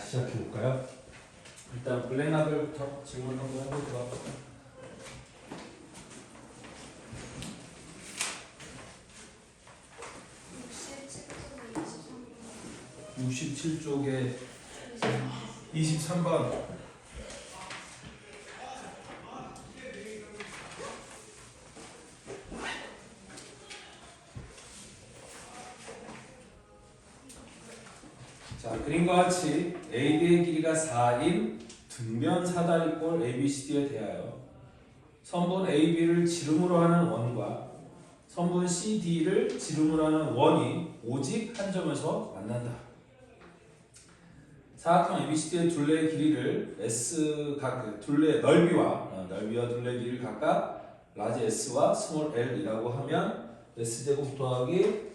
시작해볼까요? 일단 블랙라벨부터 질문 한번 해보도록 할까요? 67쪽에 23번. 자, 그림과 같이 AB의 길이가 4인 등변 사다리꼴 ABCD에 대하여 선분 AB를 지름으로 하는 원과 선분 CD를 지름으로 하는 원이 오직 한 점에서 만난다. 사각형 ABCD의 둘레의 길이를 S 각 둘레 넓이와 둘레 길이를 각각 라지 S와 스몰 L이라고 하면 S제곱 더하기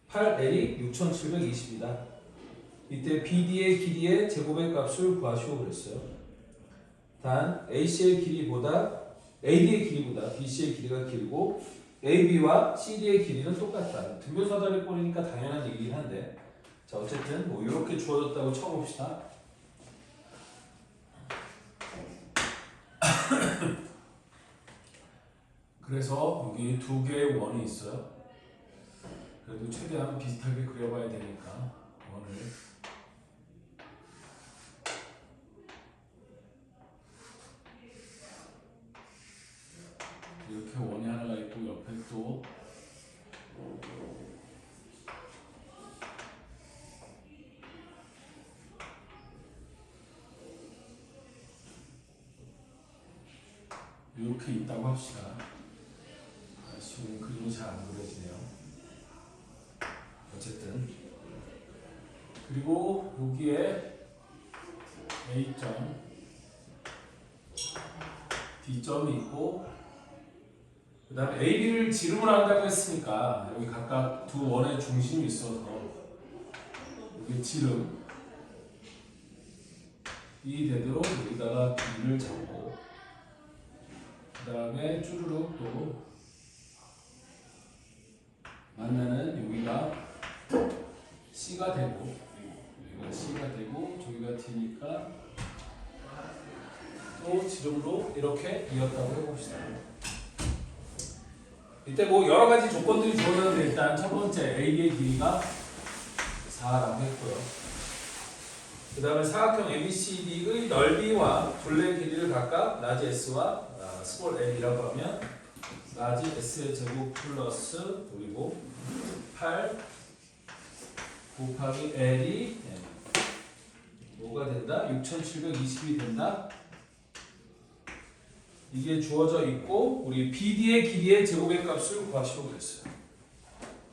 8L이 6720이다. 이때 BD의 길이의 제곱의 값을 구하시오 그랬어요. 단 AC의 길이보다 AD의 길이보다 BC의 길이가 길고 AB와 CD의 길이는 똑같다. 등변사다리꼴이니까 당연한 얘기긴 한데, 자 어쨌든 뭐 이렇게 주어졌다고 쳐봅시다. 그래서 여기 두 개의 원이 있어요. 그래도 최대한 비슷하게 그려봐야 되니까 원을 이렇게 원이 하나가 있고 옆에 또 이렇게 있다고 합시다. 지금 그림이 잘 안 그려지네요. 어쨌든 그리고 여기에 A점, D점이 있고 그 다음에 AB를 지름으로 한다고 했으니까 여기 각각 두 원의 중심이 있어서 여기 지름이 되도록 여기다가 B를 잡고 그 다음에 쭈루룩 또 만나는 여기가 C가 되고 여기가 C가 되고 저기가 D니까 또 지름으로 이렇게 이었다고 해봅시다. 이때 뭐 여러 가지 조건들이 주어졌는데 일단 첫 번째 AB의 길이가 4라고 했고요. 그 다음에 사각형 ABCD의 넓이와 둘레 길이를 각각 라지 S와 스몰 L이라고 하면 라지 S의 제곱 플러스 그리고 8 곱하기 L이 뭐가 된다? 6720이 된다. 이게 주어져 있고 우리 BD의 길이의 제곱의 값을 구하시오 그랬어요.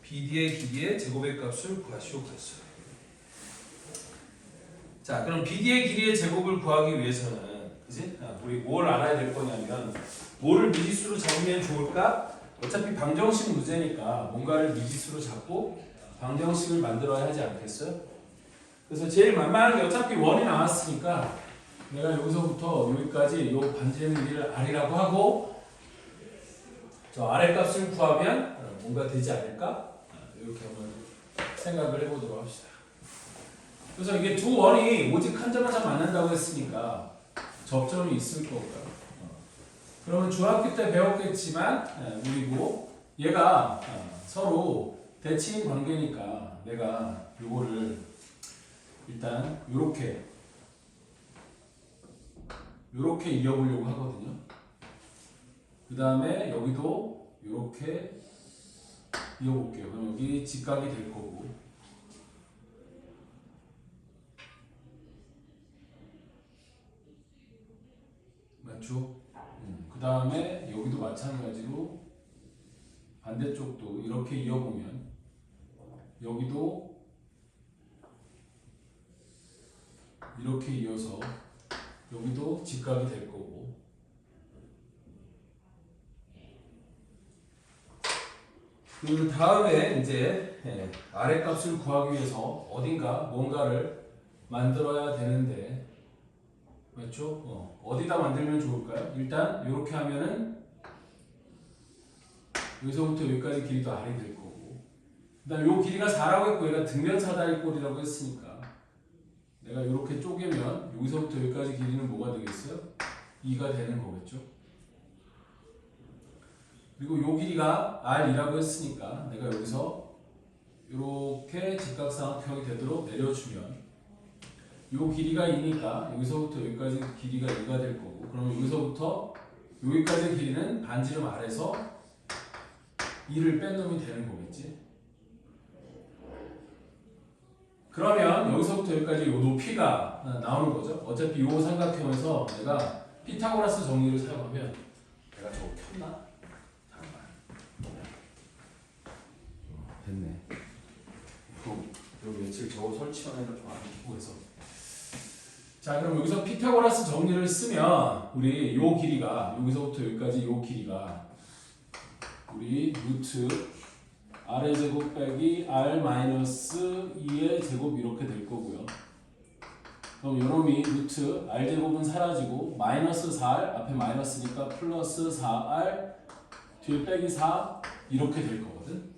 BD의 길이의 제곱의 값을 구하시오 그랬어요. 자, 그럼 BD의 길이의 제곱을 구하기 위해서는 그지? 우리 뭘 알아야 될 거냐면 뭐를 미지수로 잡으면 좋을까? 어차피 방정식 문제니까 뭔가를 미지수로 잡고 방정식을 만들어야 하지 않겠어요? 그래서 제일 만만한 게 어차피 원이 나왔으니까 내가 여기서부터 여기까지 요 반지름 길이를 R이라고 하고 저 아래 값을 구하면 뭔가 되지 않을까? 이렇게 한번 생각을 해보도록 합시다. 그래서 이게 두 원이 오직 한 점에서 만난다고 했으니까 접점이 있을 거고요. 그러면 중학교 때 배웠겠지만 그리고 얘가 서로 대칭 관계니까 내가 요거를 일단 요렇게 이어보려고 하거든요. 그 다음에 여기도 요렇게 이어볼게요. 그럼 여기 직각이 될 거고 맞죠? 그 다음에 여기도 마찬가지로 반대쪽도 이렇게 이어보면 여기도 이렇게 이어서 여기도 직각이 될 거고 그 다음에 이제 아래 값을 구하기 위해서 어딘가 뭔가를 만들어야 되는데 맞죠? 어디다 만들면 좋을까요? 일단 이렇게 하면은 여기서부터 여기까지 길이도 R이 될 거고 그 다음에 요 길이가 4라고 했고 얘가 등변 사다리꼴이라고 했으니까 내가 이렇게 이렇게 쪼개면 여기서부터 여기까지 길이는 뭐가 되겠어요? 2가 되는 거겠죠. 그리고 요 길이가 r이라고 했으니까 내가 여기서 이렇게 직각삼각형이 되도록 내려주면 요 길이가 2니까 여기서부터 여기까지 길이가 2가 될 거고, 그럼 여기서부터 여기까지 길이는 반지름 아래서 2를 뺀 놈이 되는 거겠지. 그러면 여기서부터 여기까지 요 높이가 나오는 거죠. 어차피 요 삼각형에서 내가 피타고라스 정리를 사용하면, 내가 저거 켰나? 잠깐만. 됐네. 요 며칠 저거 설치하느라 좀 안 켜고 해서. 자, 그럼 여기서 피타고라스 정리를 쓰면 우리 요 길이가 여기서부터 여기까지 요 길이가 우리 루트 r의 제곱 빼기 r 마이너스 2의 제곱 이렇게 될 거고요. 그럼 요놈이 루트 r 제곱은 사라지고 마이너스 4r 앞에 마이너스니까 플러스 4r 뒤에 빼기 4 이렇게 될 거거든.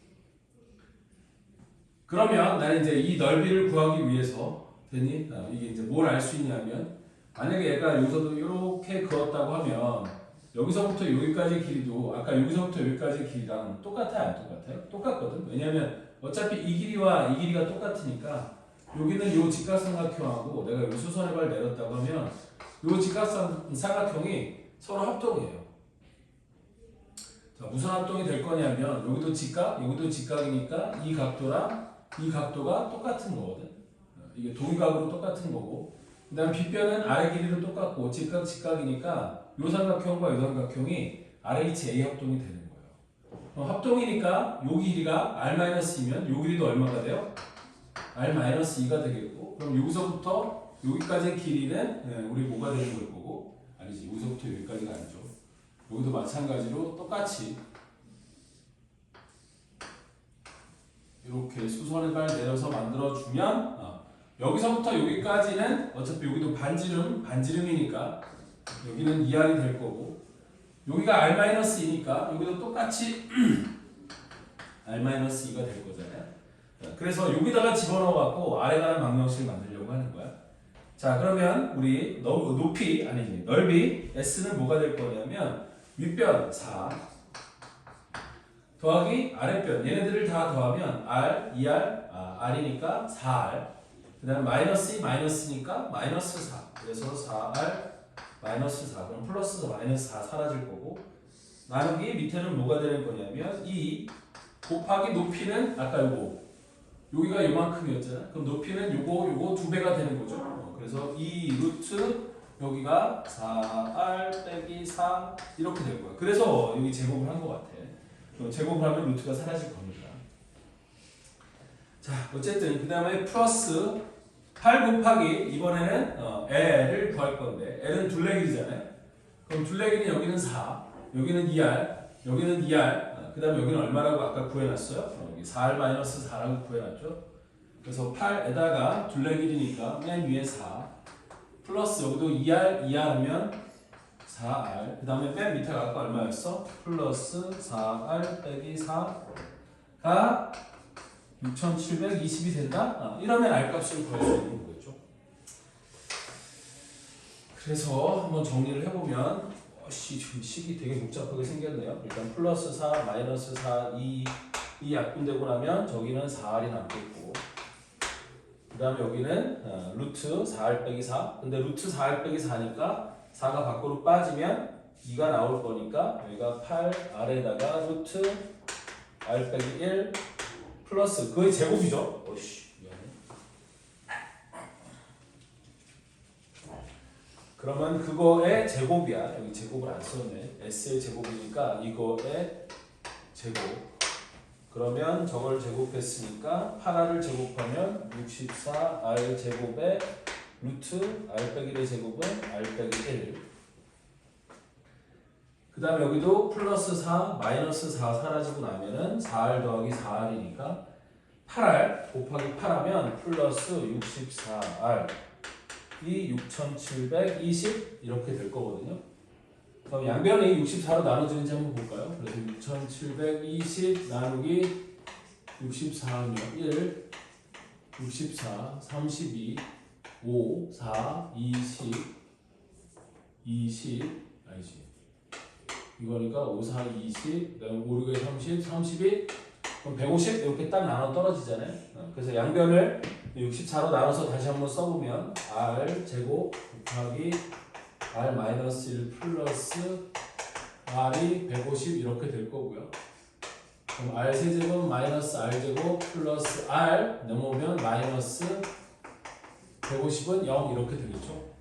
그러면 나는 이제 이 넓이를 구하기 위해서 되니? 이게 이제 뭘 알 수 있냐면, 만약에 얘가 여기서도 이렇게 그었다고 하면 여기서부터 여기까지 길이도 아까 여기서부터 여기까지 길이랑 똑같아요? 안 똑같아요? 똑같거든. 왜냐면 어차피 이 길이와 이 길이가 똑같으니까 여기는 요 직각삼각형하고 내가 여기 수선의 발 내렸다고 하면 요 직각삼각형이 서로 합동이에요. 자, 무슨 합동이 될 거냐면 여기도 직각, 여기도 직각이니까 이 각도랑 이 각도가 똑같은 거거든. 이게 동각으로 똑같은 거고, 그 다음 빗변은 아래 길이도 똑같고 직각이니까 요 삼각형과 요 삼각형이 RHA 합동이 되는 거예요. 합동이니까 요 길이가 R-2면 요 길이도 얼마가 돼요? R-2가 되겠고, 그럼 여기서부터 여기까지 길이는 우리 뭐가 되는 걸 거고, 아니지, 여기서부터 여기까지가 아니죠. 여기도 마찬가지로 똑같이 이렇게 수선의 발 내려서 만들어주면 여기서부터 여기까지는 어차피 여기도 반지름이니까 여기는 2r이 될 거고, 여기가 r-2니까 여기도 똑같이 r-2가 될 거잖아요. 그래서 여기다가 집어넣어갖고 아래 가는 방정식을 만들려고 하는 거야. 자, 그러면 우리 높이, 아니지, 넓이 s는 뭐가 될 거냐면 윗변 4 더하기 아랫변, 얘네들을 다 더하면 r, 2r, r이니까 4r, 그 다음에 마이너스 2, 마이너스니까 마이너스 4, 그래서 4r 마이너스 4, 그럼 플러스 마이너스 4 사라질 거고, 나누기 밑에는 뭐가 되는 거냐면 2 곱하기 높이는 아까 요거 여기가 요만큼이었잖아. 그럼 높이는 요거 2배가 되는 거죠. 그래서 2 루트 여기가 4r 빼기 4 이렇게 될 거야. 그래서 여기 제곱을 한 것 같아. 제곱을 하면 루트가 사라질 겁니다. 자, 어쨌든 그 다음에 플러스 8 곱하기 이번에는 L을 구할 건데, L은 둘레길이잖아요. 그럼 둘레길이 여기는 4, 여기는 2R, 여기는 2R, 그 다음에 여기는 얼마라고 아까 구해놨어요? 여기 4R-4라고 구해놨죠. 그래서 8에다가 둘레길이니까 맨 위에 4 플러스 여기도 2R 하면 4R, 그 다음에 맨 밑에가 아까 얼마였어? 플러스 4R 빼기 4가 6720이 된다? 이러면 R값을 구할 수 있는 거겠죠. 그래서 한번 정리를 해보면 지금 식이 되게 복잡하게 생겼네요. 일단 플러스 4, 마이너스 4, 2 약분되고 나면 저기는 4R이 남겠고, 그 다음에 여기는 루트 4R 빼기 4, 근데 루트 4R 빼기 4니까 4가 밖으로 빠지면 2가 나올 거니까 여기가 8R에다가 루트 R 빼기 1 플러스 그의 제곱이죠. 미안해. 그러면 그거의 제곱이야. 여기 제곱을 안 썼네. S의 제곱이니까 이거의 제곱. 그러면 저걸 제곱했으니까 8R을 제곱하면 64R 제곱에 루트 R 빼기 1의 제곱은 R 빼기 1. 그 다음에 여기도 플러스 4, 마이너스 4 사라지고 나면은 4R 더하기 4R이니까 8R 곱하기 8하면 플러스 64R 이 6720 이렇게 될 거거든요. 그럼 양변이 64로 나눠지는지 한번 볼까요? 그래서 6720 나누기 64면 1, 64, 32 5, 4, 20, 20, 아니지. 이거니까 5, 4, 20, 그다음에 5, 6에 30, 32, 그럼 150 이렇게 딱 나눠 떨어지잖아요. 그래서 양변을 64로 나눠서 다시 한번 써보면 r 제곱 곱하기 r 마이너스 1 플러스 r이 150 이렇게 될 거고요. 그럼 r 세제곱 마이너스 r 제곱 플러스 r 넘어오면 마이너스 150은 0 이렇게 되겠죠.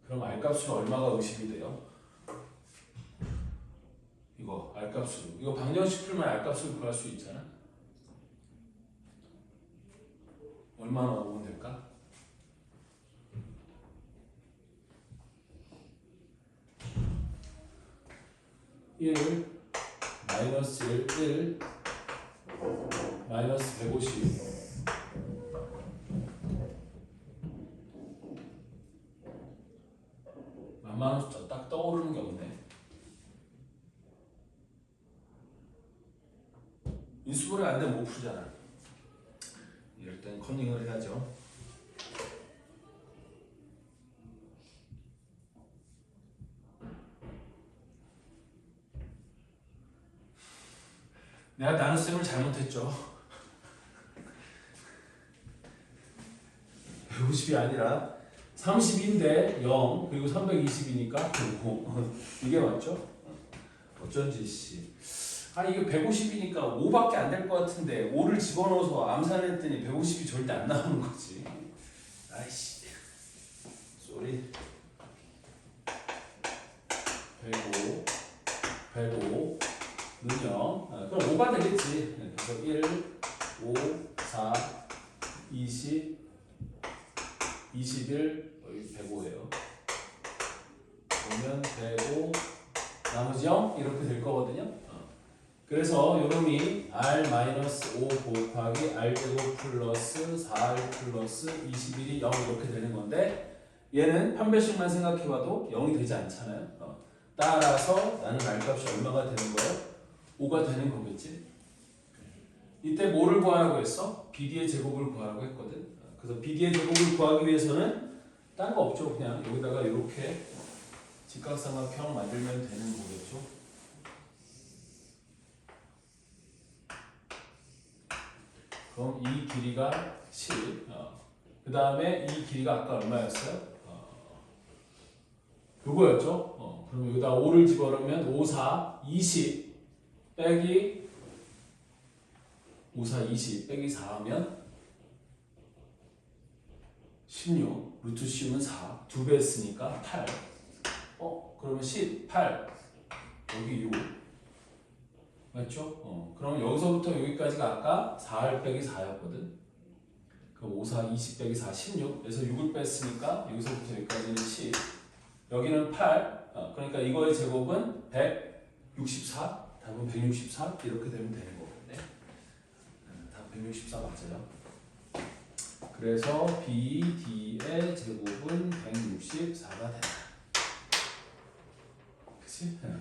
그럼 R값은 얼마가 의심이 돼요? 이거 R값으로. 이거 방정식 풀면 R값을 구할 수 있잖아. 얼마나 오면 될까? (1) 마이너스 1 마이너스 150 만만한 숫자 딱 떠오르는 게 없네. 인수분해 안 되면 못 풀잖아. 이럴 땐 커닝을 해야죠. 내가 나눗셈을 잘못했죠. 150이 아니라 30인데 0 그리고 320이니까 9 이게 맞죠? 어쩐지 씨. 아 이게 150이니까 5밖에 안 될 것 같은데 5를 집어넣어서 암산했더니 150이 절대 안 나오는 거지. 아이씨 쏘리. 105 105는 0 그럼 5가 되겠지. 그래서 1 5 4 20 21 여기 105예요. 보면 105 나머지 0 이렇게 될 거거든요. 그래서 요놈이 r-5 곱하기 r제곱 플러스 4r 플러스 21이 0 이렇게 되는 건데 얘는 판별식만 생각해봐도 0이 되지 않잖아요. 따라서 나는 r값이 얼마가 되는 거예요? 5가 되는 거겠지. 이때 뭐를 구하라고 했어? BD의 제곱을 구하라고 했거든. 그래서 BD의 제곱을 구하기 위해서는 딴 거 없죠. 그냥 여기다가 이렇게 직각삼각형 만들면 되는 거겠죠. 그럼 이 길이가 7. 그 다음에 이 길이가 아까 얼마였어요? 요거였죠. 그럼 여기다 5를 집어넣으면 5, 4, 20 빼기 5, 4, 20 빼기 4 하면 16. 루트 씌우면 4. 2배 했으니까 8. 그러면 10, 8. 여기 6. 맞죠? 그럼 여기서부터 여기까지가 아까 4R 빼기 4였거든. 그럼 5, 4, 20 빼기 4, 16. 그래서 6을 뺐으니까 여기서부터 여기까지는 10. 여기는 8. 그러니까 이거의 제곱은 164. 답은 164. 이렇게 되면 되는 거거든요. 답 164 맞아요. 그래서 BD의 제곱은 164가 된다.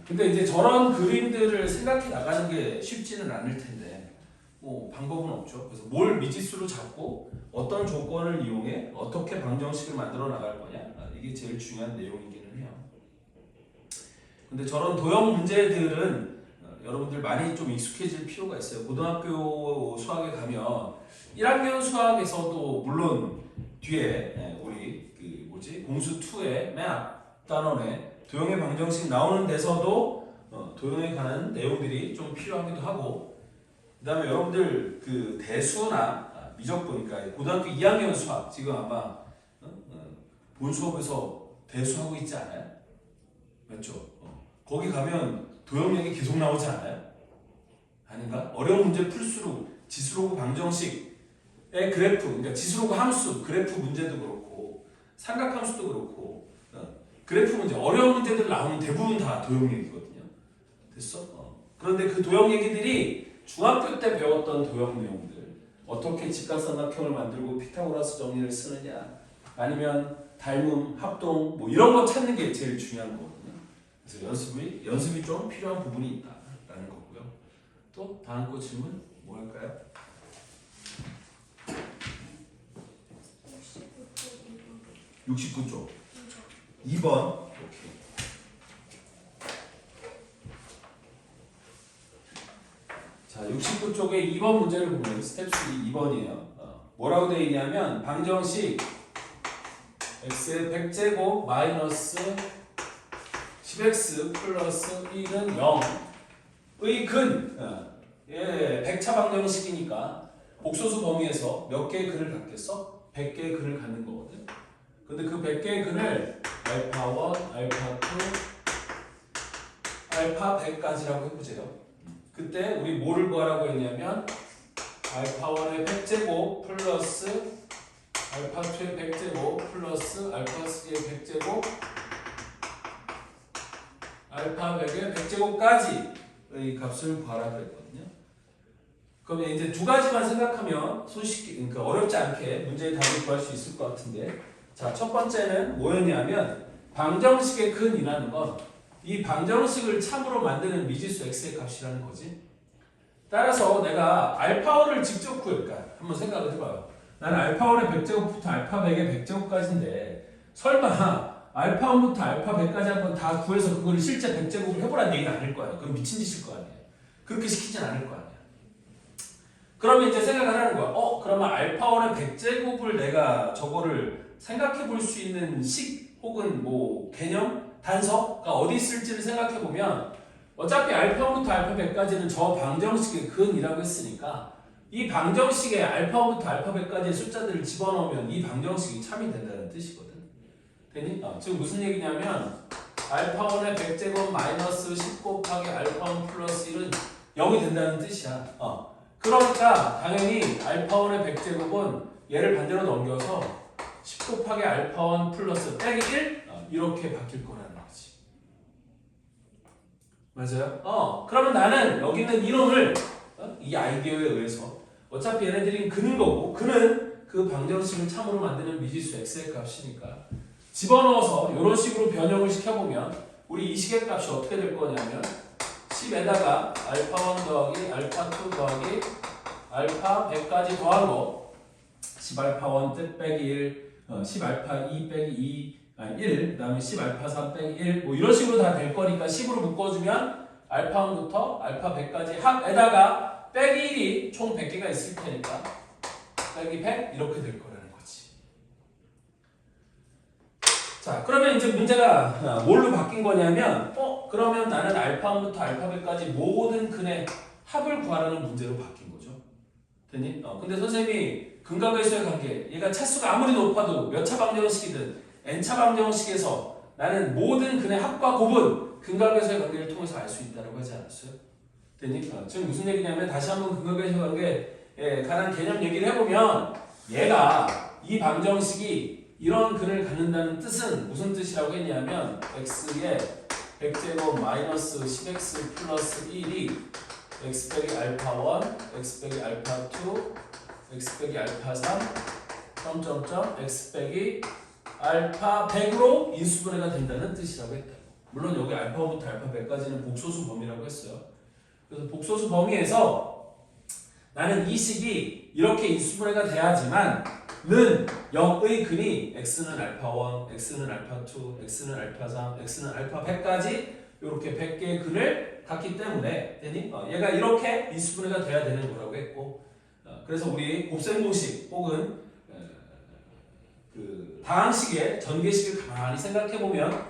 근데 이제 저런 그림들을 생각해 나가는 게 쉽지는 않을 텐데 뭐 방법은 없죠. 그래서 뭘 미지수로 잡고 어떤 조건을 이용해 어떻게 방정식을 만들어 나갈 거냐 이게 제일 중요한 내용이기는 해요. 근데 저런 도형 문제들은 여러분들 많이 좀 익숙해질 필요가 있어요. 고등학교 수학에 가면 1학년 수학에서도 물론 뒤에 우리 공수 2의 맨 앞 단원에 도형의 방정식 나오는 데서도 도형에 관한 내용들이 좀 필요하기도 하고 그 다음에 여러분들 그 대수나 미적분 그러니까 고등학교 2학년 수학 지금 아마 본 수업에서 대수하고 있지 않아요? 맞죠? 거기 가면 도형 얘기 계속 나오지 않아요? 아닌가? 어려운 문제 풀수록 지수로그 방정식의 그래프 그러니까 지수로그 함수 그래프 문제도 그렇고 삼각함수도 그렇고 그래프 문제, 어려운 문제들 나오면 대부분 다 도형 얘기거든요. 됐어? 그런데 그 도형 얘기들이 중학교 때 배웠던 도형 내용들 어떻게 직각삼각형을 만들고 피타고라스 정리를 쓰느냐 아니면 닮음, 합동 뭐 이런 거 찾는 게 제일 중요한 거거든요. 그래서 연습이 좀 필요한 부분이 있다라는 거고요. 또 다음 거 질문 뭐 할까요? 69쪽 2번. 오케이. 자, 69쪽에 2번 문제를 보면 스텝 3 2번이에요. 뭐라고 되어 있냐면 방정식 x의 100제곱 마이너스 10x 플러스 1은 0의 근 100차 방정식이니까 복소수 범위에서 몇 개의 근을 갖겠어? 100개의 근을 갖는 거거든. 근데 그 100개의 근을 알파1, 알파2, 알파 100까지라고 해보세요. 그때 우리 뭐를 구하라고 했냐면 알파1의 100제곱 플러스 알파2의 100제곱 플러스 알파3의 100제곱 알파 100의 100제곱까지의 값을 구하라고 했거든요. 그러면 이제 두 가지만 생각하면 손쉽게, 그러니까 어렵지 않게 문제의 답을 구할 수 있을 것 같은데, 자, 첫 번째는 뭐였냐면 방정식의 근이라는 건 이 방정식을 참으로 만드는 미지수 x의 값이라는 거지. 따라서 내가 알파1을 직접 구할까? 한번 생각을 해봐요. 나는 알파1의 100제곱부터 알파 100의 100제곱까지인데 설마 알파1부터 알파 100까지 한번 다 구해서 그거를 실제 100제곱을 해보라는 얘기는 아닐 거예요. 그럼 미친 짓일 거 아니에요. 그렇게 시키진 않을 거 아니에요. 그러면 이제 생각을 하는 거야. 그러면 알파1의 100제곱을 내가 저거를 생각해 볼 수 있는 식 혹은 뭐 개념? 단서가 어디 있을지를 생각해 보면 어차피 알파1부터 알파 100까지는 저 방정식의 근이라고 했으니까 이 방정식에 알파1부터 알파 100까지의 숫자들을 집어넣으면 이 방정식이 참이 된다는 뜻이거든. 되니? 지금 무슨 얘기냐면 알파1의 100제곱 마이너스 10 곱하기 알파1 플러스 1은 0이 된다는 뜻이야. 그러니까 당연히 알파1의 100제곱은 얘를 반대로 넘겨서 10 곱하기 알파1 플러스 빼기 1 이렇게 바뀔 거라는 거지. 맞아요? 그러면 나는 여기 있는 이놈을 이 아이디어에 의해서 어차피 얘네들이 근인 거고 근은 그 방정식을 참으로 만드는 미지수 x의 값이니까 집어넣어서 이런 식으로 변형을 시켜보면 우리 이 식의 값이 어떻게 될 거냐면 10에다가 알파1 더하기 알파2 더하기 알파 100까지 더한 거 10알파1 뜻 빼기 1 10알파2 빼기 2 1, 그 다음에 10알파3 빼기 1 뭐 이런 식으로 다 될 거니까 10으로 묶어주면 알파1부터 알파 100까지 합에다가 빼기 1이 총 100개가 있을 테니까 빼기 100 이렇게 될 거라는 거지. 자, 그러면 이제 문제가 뭘로 바뀐 거냐면 그러면 나는 알파1부터 알파 100까지 모든 근의 합을 구하라는 문제로 바뀐 거죠. 됐니? 근데 선생님이 근과 계수의 관계 얘가 차수가 아무리 높아도 몇 차 방정식이든 n차 방정식에서 나는 모든 근의 합과 곱은 근과 계수의 관계를 통해서 알 수 있다고 하지 않았어요? 됐니? 지금 무슨 얘기냐면 다시 한번 근과 계수의 관계에 관한 개념 얘기를 해보면 얘가 이 방정식이 이런 근을 갖는다는 뜻은 무슨 뜻이라고 했냐면 x의 100제곱 마이너스 10x 플러스 1이 x 빼기 알파1, x 빼기 알파2, x 빼기 알파3, 점점점 x 빼기 알파 100으로 인수분해가 된다는 뜻이라고 했다. 물론 여기 알파1부터 알파 100까지는 복소수 범위라고 했어요. 그래서 복소수 범위에서 나는 이 식이 이렇게 인수분해가 돼야지만 는 0의 근이 x는 알파1, x는 알파2, x는 알파3, x는 알파 100까지 이렇게 100개의 근을 갖기 때문에 되니? 얘가 이렇게 인수분해가 돼야 되는 거라고 했고 그래서 우리 곱셈공식 혹은 그 다항식의 전개식을 가만히 생각해보면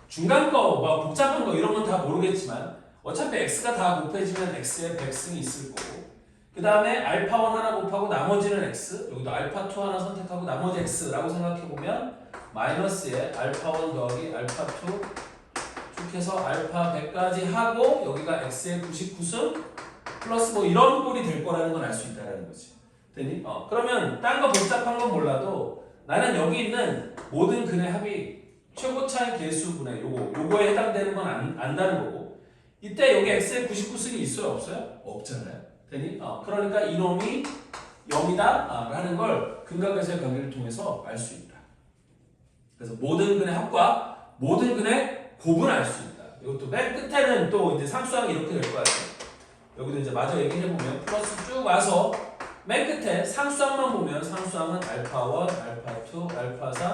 중간 거, 뭐 복잡한 거 이런 건 다 모르겠지만 어차피 x가 다 곱해지면 x의 100승이 있을 거고 그 다음에 알파1 하나 곱하고 나머지는 x 여기도 알파2 하나 선택하고 나머지 x라고 생각해보면 마이너스에 알파1 더하기 알파2 쭉 해서 알파 100까지 하고 여기가 x의 99승 플러스 뭐 이런 꼴이 될 거라는 건 알 수 있다는 거지. 되니? 그러면 딴 거 복잡한 건 몰라도 나는 여기 있는 모든 근의 합이 최고차의 개수분의 요거에 해당되는 건 안다는 거고 이때 여기 x의 99승이 있어요? 없어요? 없잖아요. 되니? 그러니까 이놈이 0이다 라는 걸 근과 계수의 관계를 통해서 알 수 있다. 그래서 모든 근의 합과 모든 근의 곱은 알 수 있다. 이것도 맨 끝에는 또 이제 상수항이 이렇게 될 거예요. 여기도 이제 마저 얘기해보면 플러스 쭉 와서 맨 끝에 상수항만 보면 상수항은 알파 1, 알파 2, 알파 3,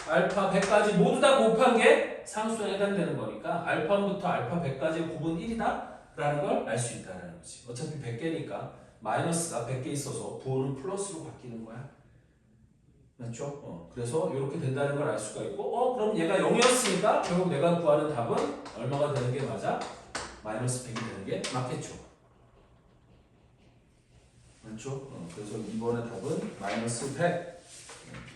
알파 100까지 모두 다 곱한 게 상수항에 해당되는 거니까 알파 1부터 알파 100까지 곱은 1이다 라는 걸 알 수 있다는 거지. 어차피 100개니까 마이너스가 100개 있어서 부호는 플러스로 바뀌는 거야. 맞죠? 그래서 이렇게 된다는 걸 알 수가 있고 그럼 얘가 0이었으니까 결국 내가 구하는 답은 얼마가 되는 게 맞아? 마이너스 100이 되는 게 맞겠죠. 맞죠? 그래서 2번의 답은 마이너스 100.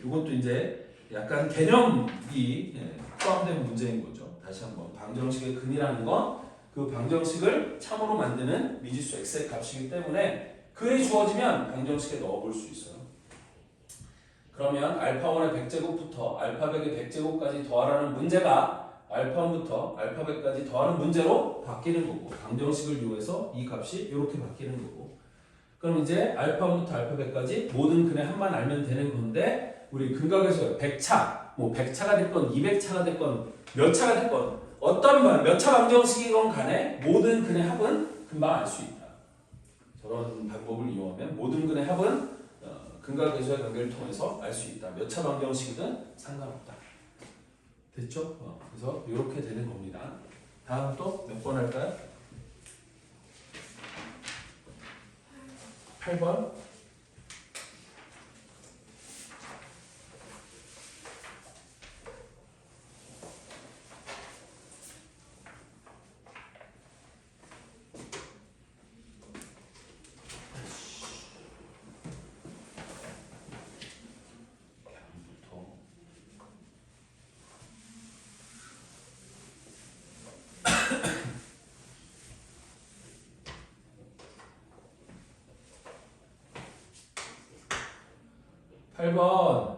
이것도 이제 약간 개념이 포함된 문제인 거죠. 다시 한번 방정식의 근이라는 건 그 방정식을 참으로 만드는 미지수 x의 값이기 때문에 근이 주어지면 방정식에 넣어볼 수 있어요. 그러면 알파1의 100제곱부터 알파 100의 100제곱까지 더하라는 문제가 알파1부터 알파 100까지 더하는 문제로 바뀌는 거고 방정식을 이용해서 이 값이 이렇게 바뀌는 거고 그럼 이제 알파1부터 알파 100까지 모든 근의 합만 알면 되는 건데 우리 근각에서 100차, 뭐 100차가 됐건 200차가 됐건 몇 차가 됐건 어떤 몇 차 방정식이건 간에 모든 근의 합은 금방 알 수 있다. 저런 방법을 이용하면 모든 근의 합은 근각계수의 관계를 통해서 알 수 있다. 몇 차 방정식이든 상관없다. 됐죠? 그래서 이렇게 되는 겁니다. 다음 또 몇 번 할까요? 8번.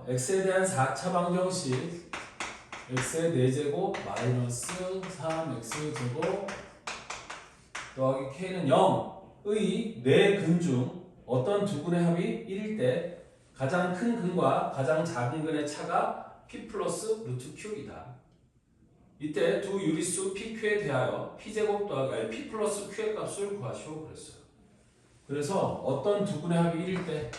x에 대한 4차 방정식 x의 4제곱 마이너스 3x제곱 더하기 k는 0의 4근 중 어떤 두 근의 합이 1일 때 가장 큰 근과 가장 작은 근의 차가 p 플러스 루트 q이다. 이때 두 유리수 pq에 대하여 p제곱 더하기 p 플러스 q의 값을 구하시오 그랬어요. 그래서 어떤 두 근의 합이 1일 때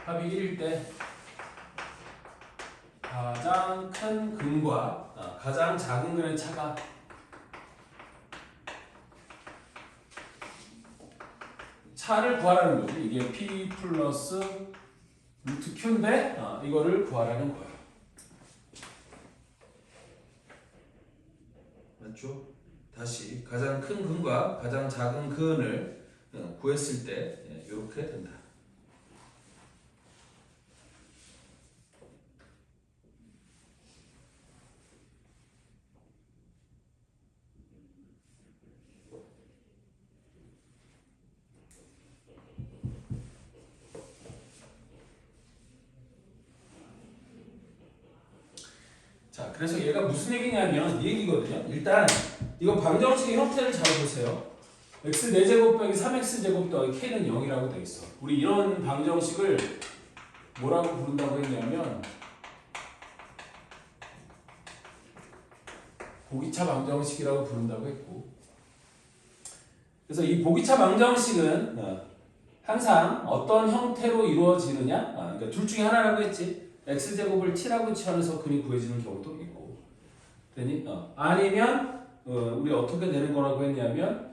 합이 1일 때 가장 큰 근과 가장 작은 근의 차가 차를 구하라는 거지. 이게 p 플러스 루트 q인데 이거를 구하라는 거야. 맞죠? 다시 가장 큰 근과 가장 작은 근을 구했을 때 이렇게 된다. 자, 그래서 얘가 무슨 얘기냐면 이 얘기거든요. 일단 이거 방정식의 형태를 잘 보세요. x 4제곱 빼기 3x제곱 더하기 k는 0이라고 되어 있어. 우리 이런 방정식을 뭐라고 부른다고 했냐면 보기차 방정식이라고 부른다고 했고, 그래서 이 보기차 방정식은 항상 어떤 형태로 이루어지느냐, 그러니까 둘 중에 하나라고 했지. x제곱을 t라고 치환해서 근이 구해지는 경우도 있고, 되니? 아니면 우리 어떻게 되는 거라고 했냐면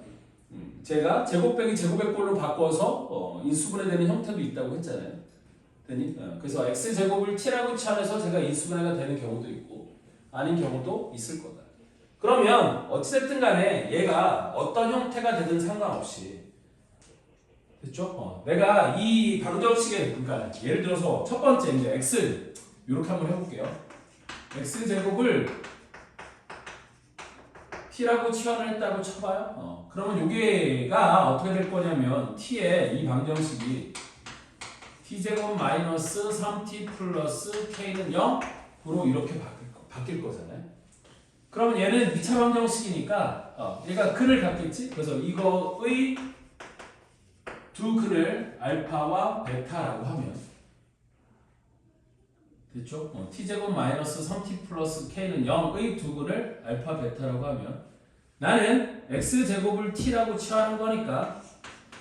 제가 제곱 빼기 제곱의 꼴로 바꿔서 인수분해되는 형태도 있다고 했잖아요. 되니? 그래서 x제곱을 t라고 치환해서 제가 인수분해가 되는 경우도 있고 아닌 경우도 있을 거다. 그러면 어찌됐든 간에 얘가 어떤 형태가 되든 상관없이, 됐죠? 내가 이 방정식에, 그러니까 예를 들어서 첫 번째 이제 x 이렇게 한번 해볼게요. x제곱을 t라고 치환을 했다고 쳐봐요. 그러면 여기가 어떻게 될 거냐면 t의 이 방정식이 t제곱 마이너스 3t 플러스 k는 0으로 이렇게 바뀔 거잖아요. 그러면 얘는 2차 방정식이니까 얘가 근을 갖겠지? 그래서 이거의 두 근을 알파와 베타라고 하면 됐죠? t제곱 마이너스 3t 플러스 k는 0의 두근을 알파 베타라고 하면 나는 x제곱을 t라고 취하는 거니까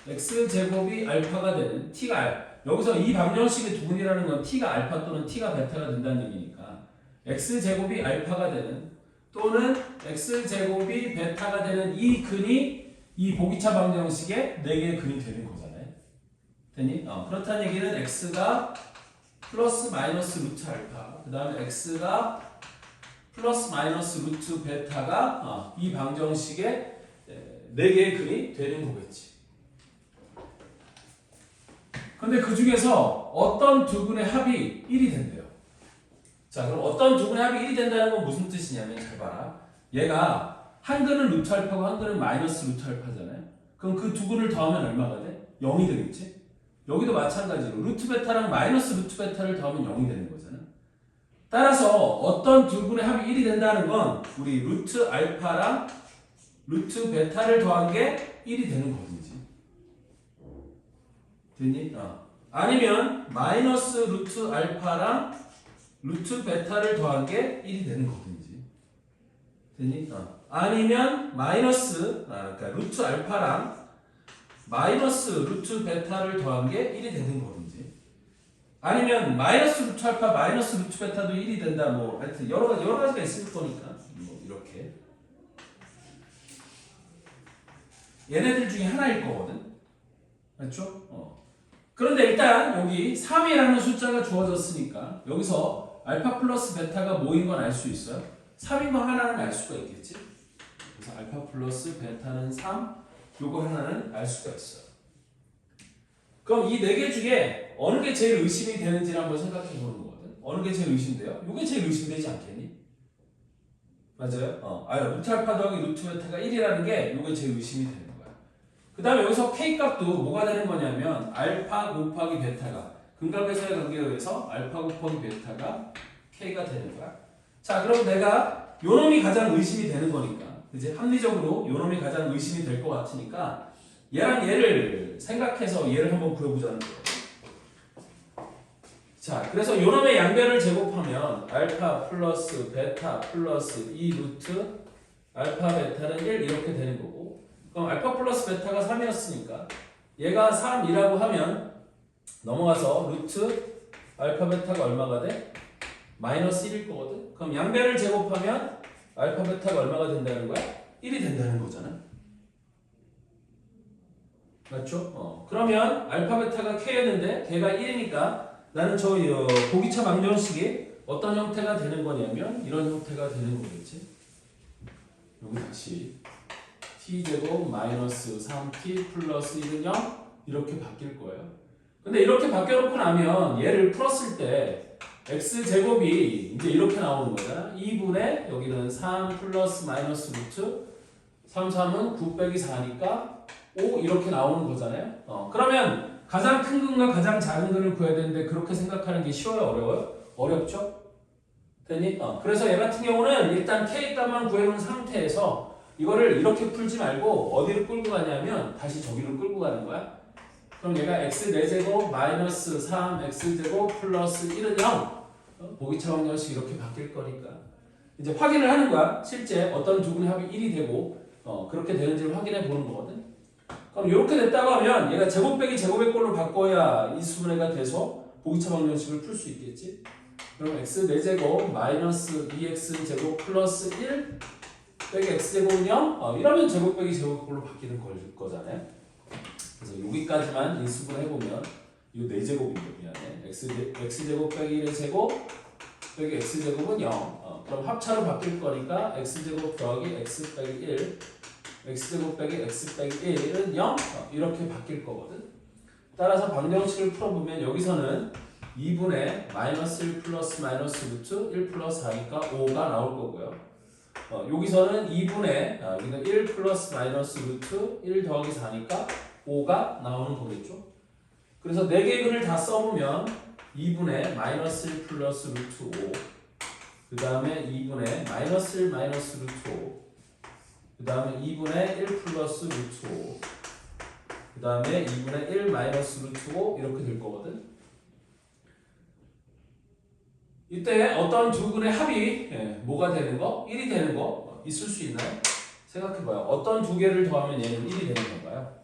x제곱이 알파가 되는 t가 여기서 이 방정식의 두근이라는 건 t가 알파 또는 t가 베타가 된다는 얘기니까 x제곱이 알파가 되는 또는 x제곱이 베타가 되는 이 근이 이 보기차 방정식의 4개의 근이 되는 거잖아요. 되니? 그렇다는 얘기는 x가 플러스 마이너스 루트 알파 그 다음에 x가 플러스 마이너스 루트 베타가 이 방정식의 4개의 근이 되는 거겠지. 근데 그 중에서 어떤 두 근의 합이 1이 된대요. 자, 그럼 어떤 두 근의 합이 1이 된다는 건 무슨 뜻이냐면 잘 봐라. 얘가 한 근은 루트 알파고 한 근은 마이너스 루트 알파잖아요. 그럼 그 두 근을 더하면 얼마가 돼? 0이 되겠지? 여기도 마찬가지로 루트 베타랑 마이너스 루트 베타를 더하면 0이 되는 거잖아. 따라서 어떤 두 근의 합이 1이 된다는 건 우리 루트 알파랑 루트 베타를 더한 게 1이 되는 거든지. 됐니? 아니면 마이너스 루트 알파랑 루트 베타를 더한 게 1이 되는 거든지. 됐니? 아니면 마이너스 그러니까 루트 알파랑 마이너스 루트 베타를 더한 게 1이 되는 거든지. 아니면 마이너스 루트 알파 마이너스 루트 베타도 1이 된다. 뭐 하여튼 여러 가지가 있을 거니까 뭐 이렇게 얘네들 중에 하나일 거거든. 맞죠? 그런데 일단 여기 3이라는 숫자가 주어졌으니까 여기서 알파 플러스 베타가 뭐인 건 알 수 있어요. 3인 거 하나는 알 수가 있겠지. 그래서 알파 플러스 베타는 3 요거 하나는 알 수가 있어요. 그럼 이 4개 중에 어느 게 제일 의심이 되는지를 한번 생각해 보는 거거든. 어느 게 제일 의심돼요? 요게 제일 의심되지 않겠니? 맞아요? 루트 알파 더하기 루트 베타가 1이라는 게 요게 제일 의심이 되는 거야. 그 다음에 여기서 k 값도 뭐가 되는 거냐면 알파 곱하기 베타가 근각배수의 관계에 의해서 알파 곱하기 베타가 k가 되는 거야. 자, 그럼 내가 요 놈이 가장 의심이 되는 거니까 이제 합리적으로 요 놈이 가장 의심이 될 것 같으니까 얘랑 얘를 생각해서 얘를 한번 구해보자는 거예요. 자, 그래서 요 놈의 양변을 제곱하면 알파 플러스 베타 플러스 2 루트 알파 베타는 1 이렇게 되는 거고 그럼 알파 플러스 베타가 3이었으니까 얘가 3이라고 하면 넘어가서 루트 알파 베타가 얼마가 돼? 마이너스 1일 거거든. 그럼 양변을 제곱하면 알파 베타가 얼마가 된다는 거야? 1이 된다는 거잖아. 맞죠? 그러면 알파 베타가 k였는데 걔가 1이니까 나는 저 보기차 방정식이 어떤 형태가 되는 거냐면 이런 형태가 되는 거겠지. 여기 다시 t제곱 마이너스 3t 플러스 1은 0 이렇게 바뀔 거예요. 근데 이렇게 바뀌어놓고 나면 얘를 풀었을 때 x제곱이 이제 이렇게 나오는 거잖아. 2분의 여기는 3 플러스 마이너스 루트 3, 3은 9 빼기 4니까 5 이렇게 나오는 거잖아요. 그러면 가장 큰 근과 가장 작은 근을 구해야 되는데 그렇게 생각하는 게 쉬워요? 어려워요? 어렵죠? 됐니? 그래서 얘 같은 경우는 일단 k 값만 구해놓은 상태에서 이거를 이렇게 풀지 말고 어디로 끌고 가냐면 다시 저기로 끌고 가는 거야. 그럼 얘가 x 4제곱 마이너스 3 x제곱 플러스 1은 0 보기차 방정식 이렇게 바뀔 거니까 이제 확인을 하는 거야. 실제 어떤 두 근의 합이 1이 되고 그렇게 되는지를 확인해 보는 거거든. 그럼 이렇게 됐다고 하면 얘가 제곱 빼기 제곱의 꼴로 바꿔야 이 수분해가 돼서 보기차 방정식을 풀 수 있겠지. 그럼 x 4제곱 마이너스 2x제곱 플러스 1 빼기 x제곱은 0 이러면 제곱 빼기 제곱의 꼴로 바뀌는 거잖아요. 그래서 여기까지만 인수분해보면 이거 4제곱인데 미안해. x제곱 빼기 1의 제곱 빼기 x제곱은 0 그럼 합차로 바뀔 거니까 x제곱 더하기 x 빼기 1 x제곱 빼기 x 빼기 1은 0 이렇게 바뀔 거거든. 따라서 방정식을 풀어보면 여기서는 2분의 마이너스 1 플러스 마이너스 루트 1 플러스 4니까 5가 나올 거고요. 여기서는 2분의 여기는 1 플러스 마이너스 루트 1 더하기 4니까 5가 나오는 거겠죠. 그래서 4개의 근을 다 써보면 2분의 마이너스 1 플러스 루트 5 그 다음에 2분의 마이너스 1 마이너스 루트 5 그 다음에 2분의 1 플러스 루트 5 그 다음에 2분의 1 마이너스 루트 5 이렇게 될 거거든. 이때 어떤 두 근의 합이 뭐가 되는 거? 1이 되는 거 있을 수 있나요? 생각해봐요. 어떤 두 개를 더하면 얘는 1이 되는 건가요?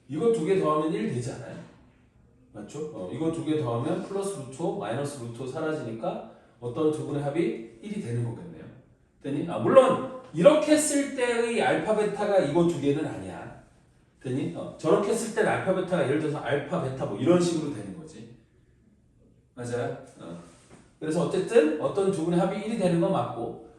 이거 두 개 더하면 1 되지 않아요? 맞죠? 이거 두 개 더하면 플러스 루트 5, 마이너스 루트 5 사라지니까 어떤 두 근의 합이 1이 되는 거겠네요. 됐니? 물론 이렇게 쓸 때의 알파 베타가 이거 두 개는 아니야. 됐니? 저렇게 쓸 때는 알파 베타가 예를 들어서 알파 베타 뭐 이런 식으로 되는 거지. 맞아요? 그래서 어쨌든 어떤 두 근의 합이 1이 되는 건 맞고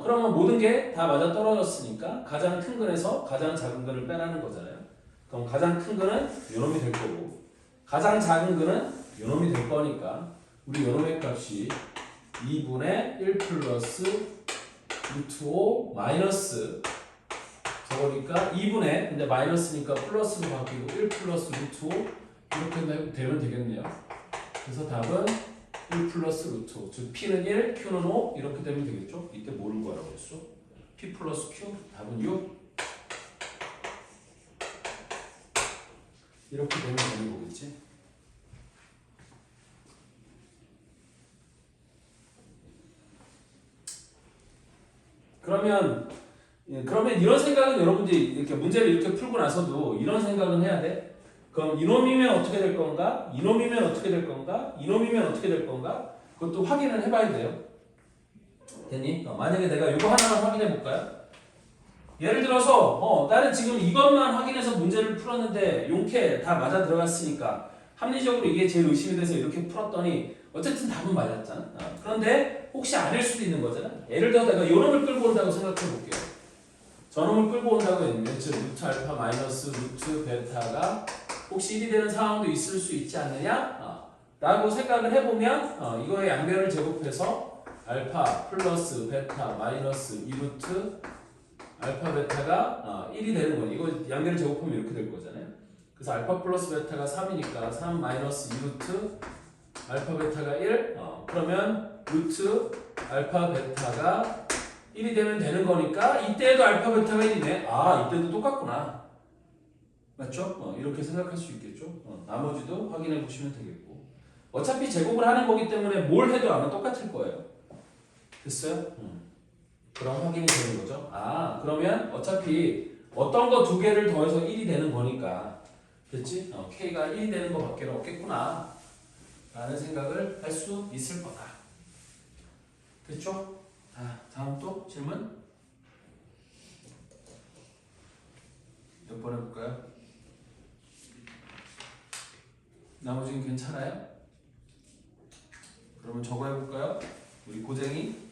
그러면 모든 게 다 맞아 떨어졌으니까 가장 큰 근에서 가장 작은 근을 빼라는 거잖아요. 그럼 가장 큰 근은 요놈이 될 거고 가장 작은 근은 요놈이 될 거니까 우리 요놈의 값이 2분의 1 플러스 루트 5 마이너스 저거니까 2분의 근데 마이너스니까 플러스로 바뀌고 1 플러스 루트 5 이렇게 되면 되겠네요. 그래서 답은 1 플러스 루트 5 즉 P는 1, Q는 5 이렇게 되면 되겠죠? 이때 뭐를 구하라고 했어? P 플러스 Q 답은 6 이렇게 되면 되는 거겠지? 그러면 이런 생각은 여러분들이 이렇게 문제를 이렇게 풀고 나서도 이런 생각은 해야 돼. 그럼 이놈이면 어떻게 될 건가? 이놈이면 어떻게 될 건가? 이놈이면 어떻게 될 건가? 그것도 확인을 해봐야 돼요. 됐니? 만약에 내가 이거 하나만 확인해 볼까요? 예를 들어서 나는 지금 이것만 확인해서 문제를 풀었는데 용케 다 맞아 들어갔으니까 합리적으로 이게 제일 의심이 돼서 이렇게 풀었더니 어쨌든 답은 맞았잖아. 그런데 혹시 아닐 수도 있는 거잖아. 예를 들어 내가 요놈을 끌고 온다고 생각해 볼게요. 저놈을 끌고 온다고 했는데 즉 루트 알파 마이너스 루트 베타가 혹시 1이 되는 상황도 있을 수 있지 않느냐? 라고 생각을 해보면 이거의 양변을 제곱해서 알파 플러스 베타 마이너스 2루트 알파 베타가 1이 되는 거니 이거 양변을 제곱하면 이렇게 될 거잖아요. 그래서 알파 플러스 베타가 3이니까 3 마이너스 2루트 알파 베타가 1 그러면 루트 알파 베타가 1이 되면 되는 거니까 이때에도 알파 베타가 1이네. 이때도 똑같구나. 맞죠? 이렇게 생각할 수 있겠죠. 나머지도 확인해 보시면 되겠고 어차피 제곱을 하는 거기 때문에 뭘 해도 아마 똑같을 거예요. 됐어요? 그럼 확인이 되는 거죠. 그러면 어차피 어떤 거 두 개를 더해서 1이 되는 거니까 됐지? K가 1이 되는 거밖에 없겠구나 라는 생각을 할 수 있을 거다. 됐죠? 다음 또 질문? 몇 번 해볼까요? 나머지는 괜찮아요? 그러면 저거 해볼까요? 우리 고쟁이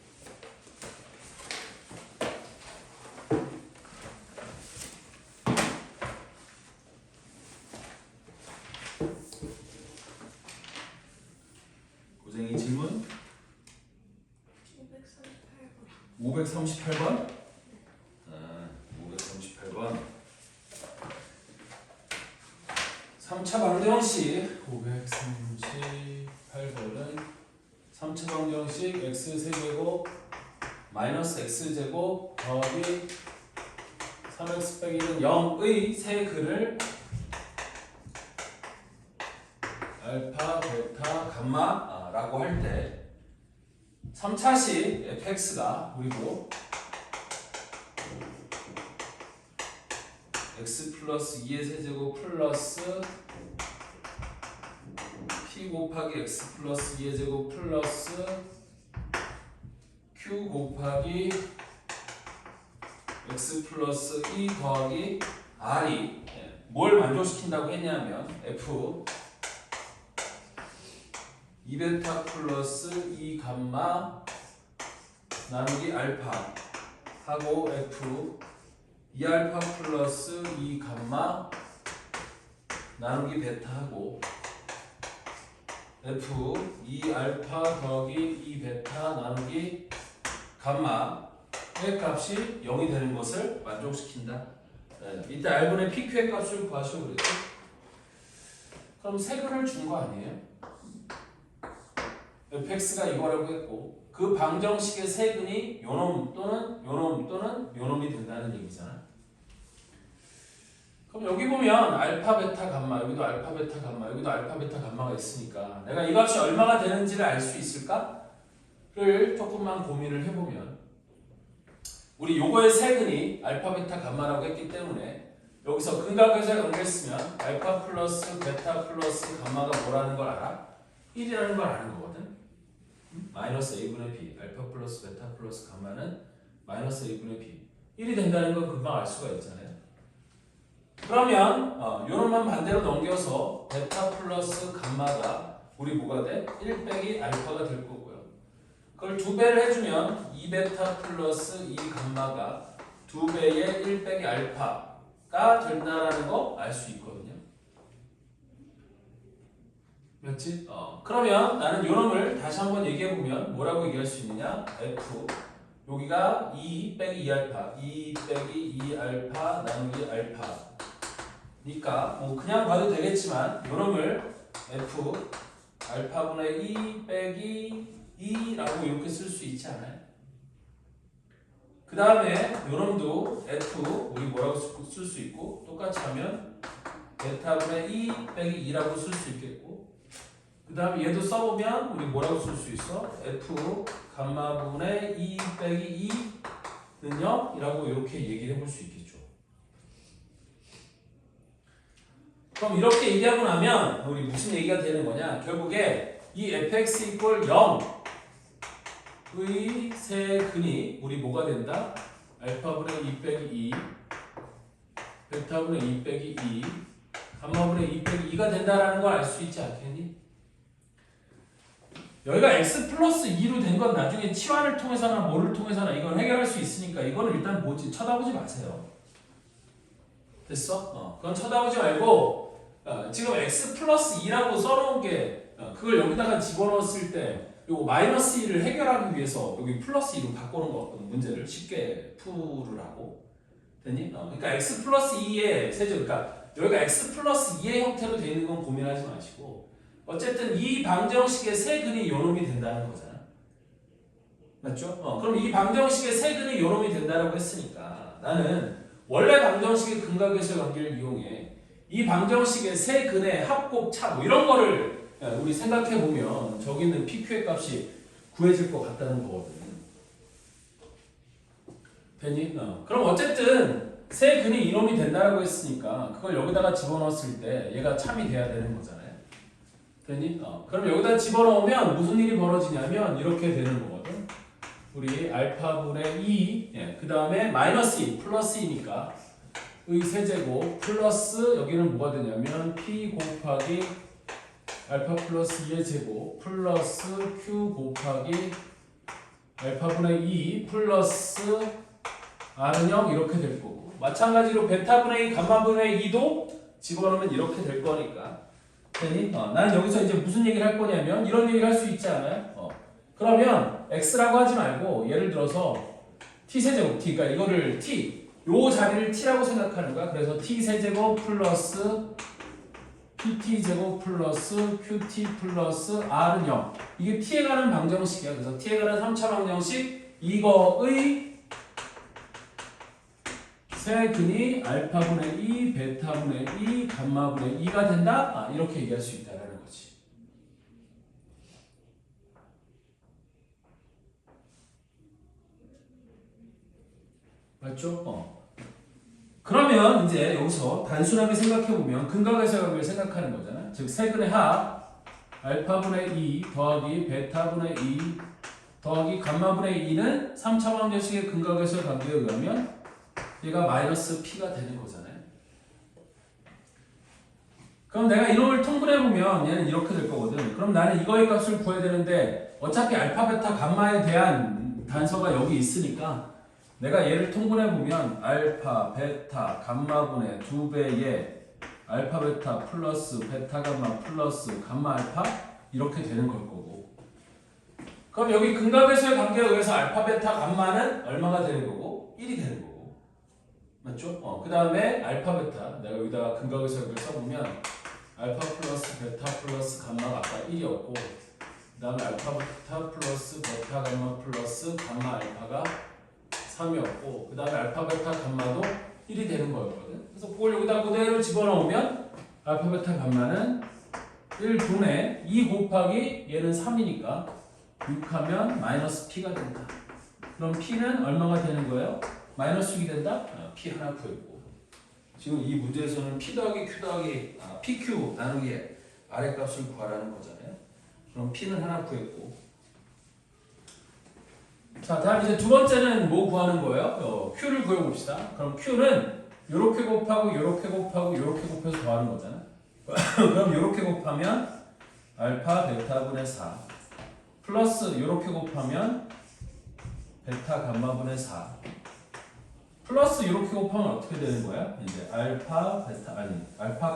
질문 538번 538번 3차 방정식 538번은 3차 방정식 x세제곱 마이너스 x제곱 더하기 3x 빼기 1은 0의 세 근을 알파, 베타, 감마 라고 할 때 3차식 fx가 그리고 x 플러스 2의 세제곱 플러스 p 곱하기 x 플러스 2의 제곱 플러스 q 곱하기 x 플러스 2 더하기 r이 뭘 만족시킨다고 했냐면 f 2베타 플러스 2 감마 나누기 알파 하고 f 2알파 플러스 2 감마 나누기 베타 하고 f 2알파 더하기 2 베타 나누기 감마의 값이 0이 되는 것을 만족시킨다. 이때 R분의 PQ의 값을 구하시고 그랬죠. 그럼 세근을 준 거 아니에요? fx가 이거라고 했고 그 방정식의 세근이 요놈 또는 요놈 또는 요놈이 된다는 얘기잖아. 그럼 여기 보면 알파, 베타, 감마, 여기도 알파, 베타, 감마, 여기도 알파, 베타, 감마가 있으니까 내가 이 값이 얼마가 되는지를 알 수 있을까?를 조금만 고민을 해보면 우리 요거의 세근이 알파, 베타, 감마라고 했기 때문에 여기서 근각에서 연결했으면 알파 플러스 베타 플러스 감마가 뭐라는 걸 알아? 1이라는 걸 아는 거거든. 마이너스 a분의 b 알파 플러스 베타 플러스 감마는 마이너스 a분의 b 1이 된다는 건 금방 알 수가 있잖아요. 그러면 요놈만 반대로 넘겨서 베타 플러스 감마가 우리 뭐가 돼? 1 빼기 알파가 될 거고요. 그걸 2배를 해주면 2베타 플러스 2감마가 2배의 1 빼기 알파가 된다라는 거 알 수 있거든요. 맞지? 그러면 나는 요놈을 다시 한번 얘기해보면 뭐라고 얘기할 수 있느냐? F 여기가 2 빼기 2알파 2 빼기 2알파 나누기 알파 니까 뭐 그냥 봐도 되겠지만 요놈을 F 알파분의 2 빼기 2라고 이렇게 쓸 수 있지 않아요? 그 다음에 요놈도 F 우리 뭐라고 쓸 수 있고 똑같이 하면 베타분의 2 빼기 2라고 쓸 수 있겠고 그 다음에 얘도 써보면 우리 뭐라고 쓸 수 있어? F 감마분의 2 빼기 2는요? 이라고 이렇게 얘기를 해볼 수 있겠죠. 그럼 이렇게 얘기하고 나면 우리 무슨 얘기가 되는 거냐? 결국에 이 fx 이퀄 0의 세근이 우리 뭐가 된다? 알파분의 2 빼기 2 베타분의 2 빼기 2 감마분의 2 빼기 2가 된다라는 걸 알 수 있지 않겠니? 여기가 x 플러스 2로 된 건 나중에 치환을 통해서나 뭐를 통해서나 이걸 해결할 수 있으니까 이거는 일단 쳐다보지 마세요. 됐어? 그건 쳐다보지 말고 지금 x 플러스 2라고 써놓은 게 그걸 여기다가 집어넣었을 때 요거 마이너스 2를 해결하기 위해서 여기 플러스 2로 바꾸는 거거든. 문제를 쉽게 풀을 하고 됐니? 그러니까 x 플러스 2의 세제 그러니까 여기가 x 플러스 2의 형태로 되어 있는 건 고민하지 마시고 어쨌든 이 방정식의 세근이 요놈이 된다는 거잖아. 맞죠? 그럼 이 방정식의 세근이 요놈이 된다라고 했으니까 나는 원래 방정식의 근각에서의 관계를 이용해 이 방정식의 세근의 합곡차 뭐 이런 거를 우리 생각해 보면 저기 있는 PQ의 값이 구해질 것 같다는 거거든. 됐니? 그럼 어쨌든 세근이 이놈이 된다라고 했으니까 그걸 여기다가 집어넣었을 때 얘가 참이 돼야 되는 거잖아요. 됐니? 그럼 여기다 집어넣으면 무슨 일이 벌어지냐면 이렇게 되는 거거든. 우리 알파분의 2, 그 다음에 마이너스 2, 플러스 2니까 의 세제곱 플러스 여기는 뭐가 되냐면 P 곱하기 알파 플러스 2의 제곱 플러스 Q 곱하기 알파분의 2 플러스 R은 0 이렇게 될 거고 마찬가지로 베타분의 2, 감마분의 2도 집어넣으면 이렇게 될 거니까 되니? 나는 여기서 이제 무슨 얘기를 할 거냐면 이런 얘기를 할 수 있지 않아요? 그러면 X라고 하지 말고 예를 들어서 T세제곱 T 그러니까 이거를 T 요 자리를 T라고 생각하는 거야. 그래서 T세제곱 플러스 PT제곱 플러스 QT 플러스 R은 0 이게 T에 가는 방정식이야. 그래서 T에 가는 3차 방정식 이거의 세근이 알파분의 2, 베타분의 2, 감마분의 2가 된다? 이렇게 얘기할 수 있다는 거지. 맞죠? 그러면 이제 여기서 단순하게 생각해보면 근각에서의 관계를 생각하는 거잖아. 즉 세근의 합 알파분의 2 더하기 베타분의 2 더하기 감마분의 2는 3차 방정식의 근각에서의 관계에 의하면 얘가 마이너스 P가 되는 거잖아요. 그럼 내가 이놈을 통분해보면 얘는 이렇게 될 거거든. 그럼 나는 이거의 값을 구해야 되는데 어차피 알파, 베타, 감마에 대한 단서가 여기 있으니까 내가 얘를 통분해보면 알파, 베타, 감마분의 2배의 알파, 베타 플러스 베타, 감마 플러스 감마, 알파 이렇게 되는 걸 거고 그럼 여기 근각에서의 관계에 의해서 알파, 베타, 감마는 얼마가 되는 거고? 1이 되는 거고 맞죠? 그 다음에 알파, 베타 내가 여기다가 근각에서의 관계를 써보면 알파 플러스 베타 플러스 감마가 아까 1이었고 그 다음에 알파, 베타 플러스 베타, 감마 플러스 감마, 알파가 3이었고 그 다음에 알파, 베타, 감마도 1이 되는 거였거든. 그래서 그걸 여기다 그대로 집어넣으면 알파 베타 감마는 1분의 2 곱하기 얘는 3이니까 6하면 마이너스 P가 된다. 그럼 P는 얼마가 되는 거예요? 마이너스 6이 된다? P 하나 구했고 지금 이 문제에서는 P 더하기 Q 더하기 PQ 나누기 아래 값을 구하라는 거잖아요. 그럼 P는 하나 구했고 자 다음 이제 두 번째는 뭐 구하는 거예요? Q를 구해봅시다. 그럼 Q는 요렇게 곱하고 요렇게 곱하고 요렇게 곱해서 더하는 거잖아. 그럼 요렇게 곱하면 알파 베타분의 4 플러스 요렇게 곱하면 베타 감마분의 4 플러스 요렇게 곱하면 어떻게 되는 거야? 이제 알파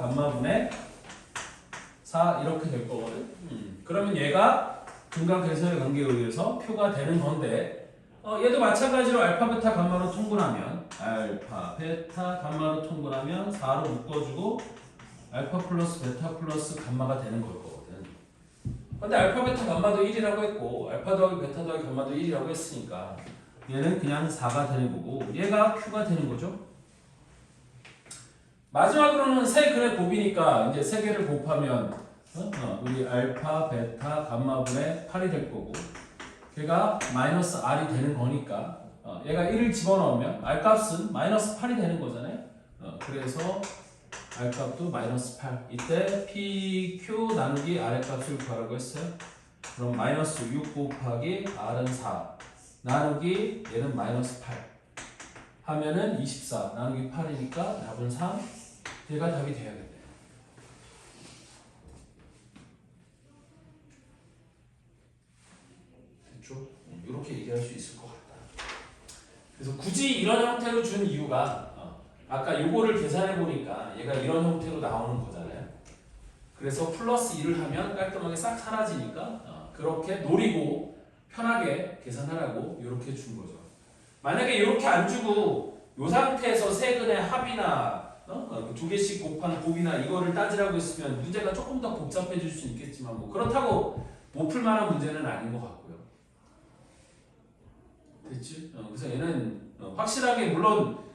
감마분의 4 이렇게 될 거거든. 그러면 얘가 근각계수의 관계에 의해서 표가 되는 건데 얘도 마찬가지로 알파 베타 감마로 통분하면 알파 베타 감마로 통분하면 4로 묶어주고 알파 플러스 베타 플러스 감마가 되는 걸 거거든. 근데 알파 베타 감마도 1이라고 했고 알파 더하기 베타 더하기 감마도 1이라고 했으니까 얘는 그냥 4가 되는 거고 얘가 Q가 되는 거죠. 마지막으로는 세 근의 곱이니까 이제 세 개를 곱하면 우리 알파 베타 감마분의 8이 될 거고 걔가 마이너스 R이 되는 거니까 얘가 1을 집어넣으면 R 값은 마이너스 8이 되는 거잖아요. 그래서 R 값도 마이너스 8 이때 PQ 나누기 R의 값을 구하라고 했어요. 그럼 마이너스 6 곱하기 R은 4 나누기 얘는 마이너스 8 하면은 24 나누기 8이니까 답은 3 얘가 답이 돼야겠네. 됐죠? 이렇게 얘기할 수 있을 것 같다. 그래서 굳이 이런 형태로 준 이유가 아까 요거를 계산해 보니까 얘가 이런 형태로 나오는 거잖아요. 그래서 플러스 1을 하면 깔끔하게 싹 사라지니까 그렇게 노리고 편하게 계산하라고 이렇게 준 거죠. 만약에 이렇게 안 주고 이 상태에서 세 근의 합이나 두 개씩 곱한 곱이나 이거를 따지라고 했으면 문제가 조금 더 복잡해질 수 있겠지만 뭐 그렇다고 못 풀만한 문제는 아닌 것 같고요. 됐지? 그래서 얘는 확실하게 물론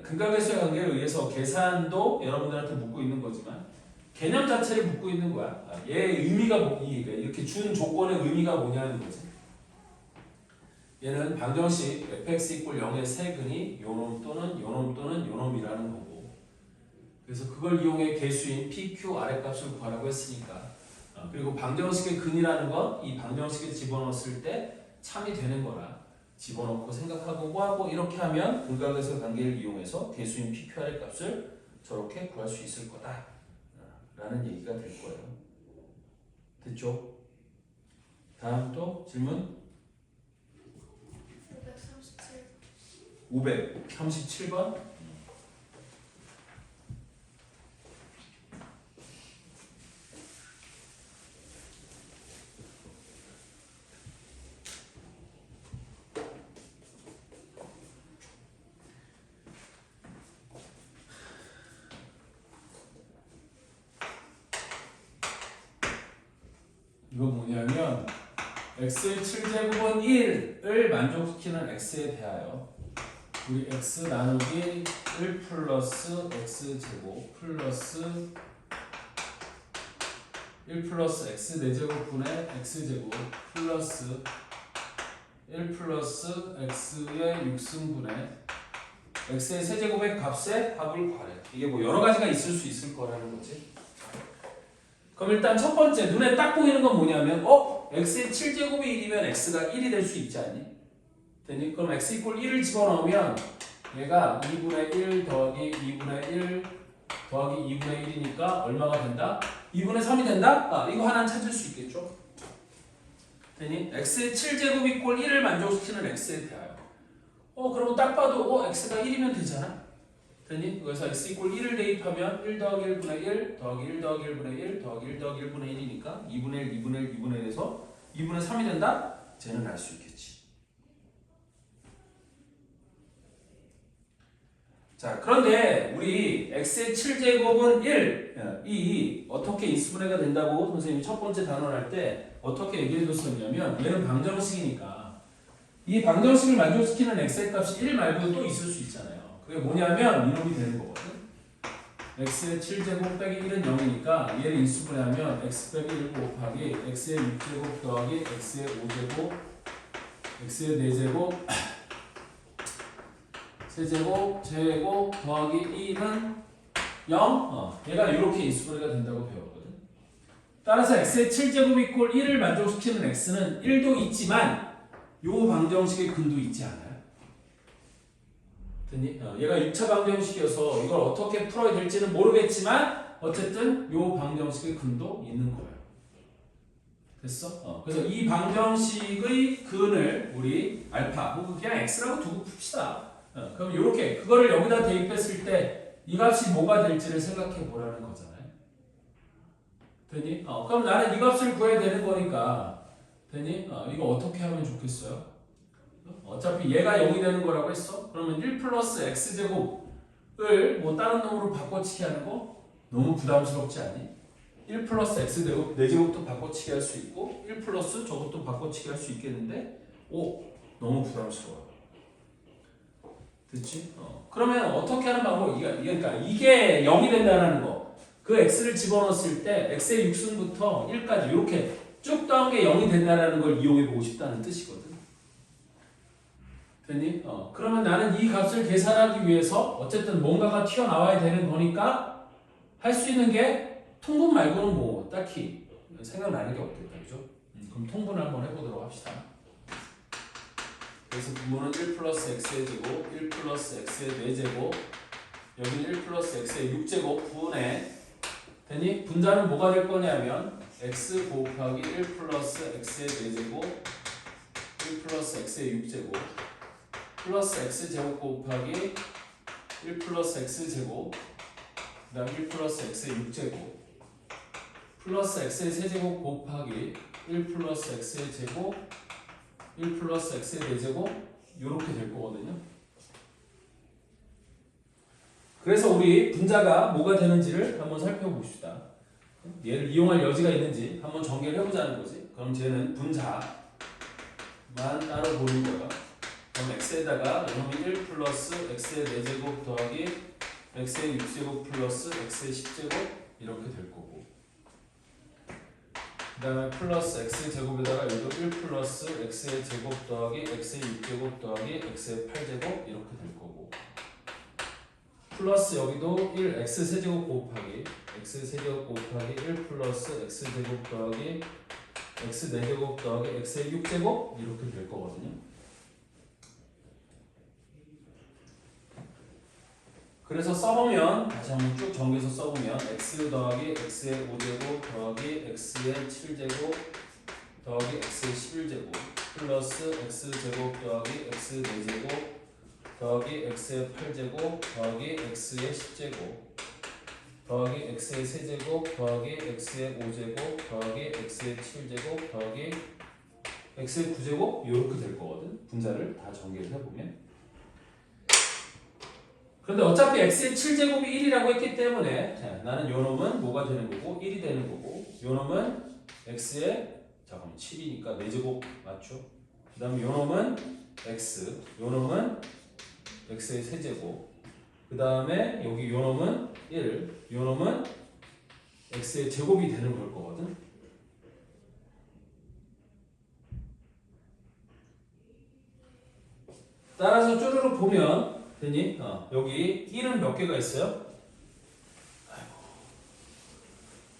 근각계수의 관계에 의해서 계산도 여러분들한테 묻고 있는 거지만 개념 자체를 묻고 있는 거야. 얘의 의미가 이렇게 준 조건의 의미가 뭐냐는 거지. 얘는 방정식 fx = 0의 세 근이 요놈 또는 요놈 또는 요놈이라는 거고 그래서 그걸 이용해 계수인 PQ 아래값을 구하라고 했으니까 그리고 방정식의 근이라는 건 이 방정식에 집어넣었을 때 참이 되는 거라 집어넣고 생각하고 뭐하고 이렇게 하면 근각계수의 관계를 이용해서 계수인 PQ 아래값을 저렇게 구할 수 있을 거다 라는 얘기가 될 거예요. 됐죠? 다음 또 질문 537번 이거 뭐냐면 x의 7제곱은 1을 만족시키는 x에 대하여 우리 x 나누기 1 플러스 x제곱 플러스 1 플러스 x 4제곱분의 x제곱 플러스 1 플러스 x의 6승분의 x의 세제곱의 값의 합을 구하래. 이게 뭐 여러 가지가 있을 수 있을 거라는 거지. 그럼 일단 첫 번째 눈에 딱 보이는 건 뭐냐면 x의 7제곱이 1이면 x가 1이 될 수 있지 않니? 되니? 그럼 x = 1을 집어넣으면 얘가 2분의 1 더하기 2분의 1 더하기 2분의 1이니까 얼마가 된다? 2분의 3이 된다? 이거 하나 찾을 수 있겠죠? 되니? x의 7제곱이 = 1을 만족시키는 x에 대하여 그러면 딱 봐도 x가 1이면 되잖아? 되니? 그래서 x = 1을 대입하면 1 더하기 1분의 1 더하기 1 더하기 1분의 1 더하기 1 더하기 1분의 1이니까 2분의 1, 2분의 1, 2분의 1에서 2분의 3이 된다? 쟤는 알 수 있겠지. 자, 그런데 우리 x의 7제곱은 1, 이 어떻게 인수분해가 된다고 선생님이 첫 번째 단원할 때 어떻게 얘기해 줬었냐면 얘는 방정식이니까 이 방정식을 만족시키는 x의 값이 1 말고 또 있을 수 있잖아요. 그게 뭐냐면 이놈이 되는 거거든. x의 7제곱 빼기 1은 0이니까 얘를 인수분해하면 x 빼기 1 곱하기 x의 6제곱 더하기 x의 5제곱 x의 4제곱 세제곱 제곱 더하기 1은 0. 얘가 이렇게 인수분해가 된다고 배웠거든. 따라서 x의 7제곱 이꼴 1을 만족시키는 x는 1도 있지만 요 방정식의 근도 있지 않아요? 됐니? 얘가 6차 방정식이어서 이걸 어떻게 풀어야 될지는 모르겠지만 어쨌든 요 방정식의 근도 있는 거예요. 됐어? 그래서 이 방정식의 근을 우리 알파 혹은 그냥 x라고 두고 풉시다. 그럼 이렇게 그거를 여기다 대입했을 때 이 값이 뭐가 될지를 생각해 보라는 거잖아요. 됐니? 그럼 나는 이 값을 구해야 되는 거니까 됐니? 이거 어떻게 하면 좋겠어요? 어차피 얘가 0이 되는 거라고 했어? 그러면 1 플러스 x제곱을 뭐 다른 놈으로 바꿔치기 하는 거 너무 부담스럽지 않니? 1 플러스 x제곱 4제곱도 바꿔치기 할 수 있고 1 플러스 저것도 바꿔치기 할 수 있겠는데 너무 부담스러워. 됐지? 그러면 어떻게 하는 방법이 그러니까 이게 0이 된다는 거. 그 x를 집어넣었을 때 x의 6승부터 1까지 이렇게 쭉 더한 게 0이 된다는 걸 이용해 보고 싶다는 뜻이거든. 됐니? 그러면 나는 이 값을 계산하기 위해서 어쨌든 뭔가가 튀어나와야 되는 거니까 할 수 있는 게 통분 말고는 뭐 딱히 생각나는 게 없겠다. 그죠? 그럼 통분을 한번 해보도록 합시다. 그래서 분모는 1 플러스 x의 제곱, 1 플러스 x의 4제곱, 여기는 1 플러스 x의 6제곱 분해 되니 분자는 뭐가 될 거냐면 x 곱하기 1 플러스 x의 4제곱, 1 플러스 x의 6제곱, 플러스 x제곱 곱하기 1 플러스 x제곱, 그 다음 1 플러스 x의 6제곱, 플러스 x의 세제곱 곱하기 1 플러스 x의 제곱, 1 플러스 x의 4제곱 이렇게 될 거거든요. 그래서 우리 분자가 뭐가 되는지를 한번 살펴봅시다. 얘를 이용할 여지가 있는지 한번 전개를 해보자는 거지. 그럼 쟤는 분자만 따로 보는 거예요. 그럼 x에다가 이놈이 1 플러스 x의 4제곱 더하기 x의 6제곱 플러스 x의 10제곱 이렇게 될 거고 그 다음에 플러스 x제곱에다가 여기도 1 플러스 x의 제곱 더하기 x의 6제곱 더하기 x의 8제곱 이렇게 될 거고 플러스 여기도 1 x세제곱 곱하기 x세제곱 곱하기 1 플러스 x제곱 더하기 x 4제곱 더하기 x의 6제곱 이렇게 될 거거든요. 그래서 써보면 다시 한번 쭉 정리해서 써보면 x 더하기 x의 5제곱 더하기 x의 7제곱 더하기 x의 11제곱 플러스 x제곱 더하기 x 4제곱 더하기 x의 8제곱 더하기 x의 10제곱 더하기 x의 세제곱 더하기 x의 5제곱 더하기 x의 7제곱 더하기 x의 9제곱 이렇게 될 거거든. 분자를 다 정리를 해보면 그런데 어차피 x의 7제곱이 1이라고 했기 때문에 자, 나는 요 놈은 뭐가 되는 거고 1이 되는 거고 요 놈은 x의 잠깐만 7이니까 4제곱 맞죠? 그 다음에 요 놈은 x 요 놈은 x의 세제곱 그 다음에 여기 요 놈은 1 요 놈은 x의 제곱이 되는 걸 거거든. 따라서 쪼르륵 보면 되니? 여기 1은 몇 개가 있어요? 아이고.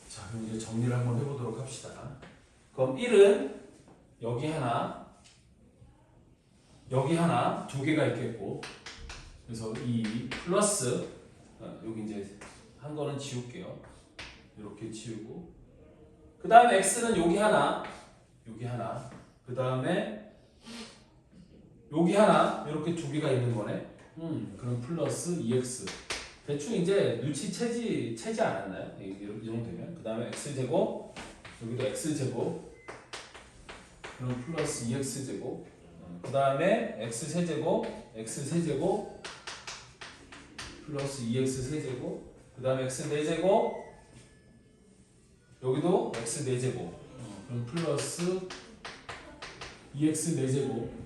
자, 그럼 이제 정리를 한번 해보도록 합시다. 그럼 1은 여기 하나, 여기 하나, 2개가 있겠고, 그래서 2 플러스, 여기 이제 한 거는 지울게요. 이렇게 지우고, 그 다음에 x는 여기 하나, 그 다음에 여기 하나, 이렇게 2개가 있는 거네. 그럼 플러스 2x 대충 이제 눈치채지 않았나요? 이 정도 되면 그 다음에 x제곱 여기도 x제곱 그럼 플러스 2x제곱 그 다음에 x세제곱 플러스 2x세제곱 그 다음에 x4제곱 여기도 x4제곱 그럼 플러스 2x4제곱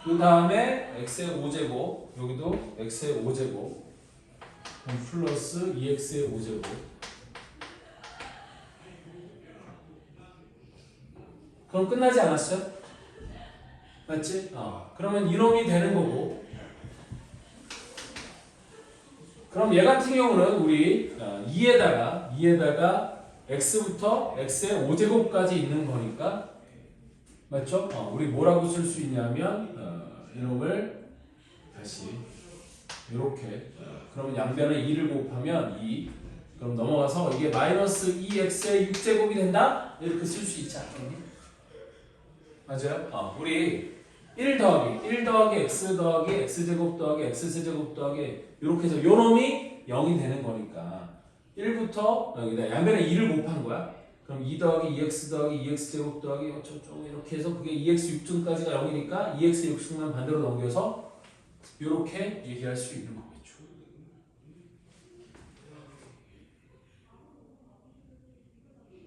그 다음에 x의 5제곱 여기도 x의 5제곱 플러스 2x의 5제곱 그럼 끝나지 않았어? 맞지? 그러면 이놈이 되는 거고 그럼 얘 같은 경우는 우리 2에다가 x부터 x의 5제곱까지 있는 거니까 맞죠? 우리 뭐라고 쓸 수 있냐면 이놈을 다시 이렇게 그러면 양변에 2를 곱하면 2 그럼 넘어가서 이게 마이너스 2x의 6제곱이 된다? 이렇게 쓸 수 있지 않겠니? 맞아요? 우리 1 더하기 x 더하기 x제곱 더하기 x세제곱 더하기 이렇게 해서 요 놈이 0이 되는 거니까 1부터 여기다 양변에 2를 곱한 거야. 그럼 2 더하기 2x 더하기 2x제곱 더하기 어쩌고 이렇게 해서 그게 2x 6등까지가 0이니까 2x 6등만 반대로 넘겨서 이렇게 얘기할 수 있는 거겠죠.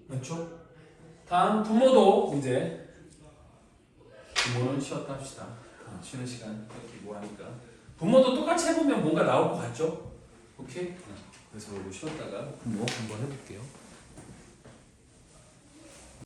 맞죠? 다음 부모도 이제 부모는 쉬었다 합시다. 쉬는 시간 이렇게 뭐 하니까 부모도 똑같이 해보면 뭔가 나올 것 같죠? 오케이? 그래서 쉬었다가 부모 한번 해볼게요.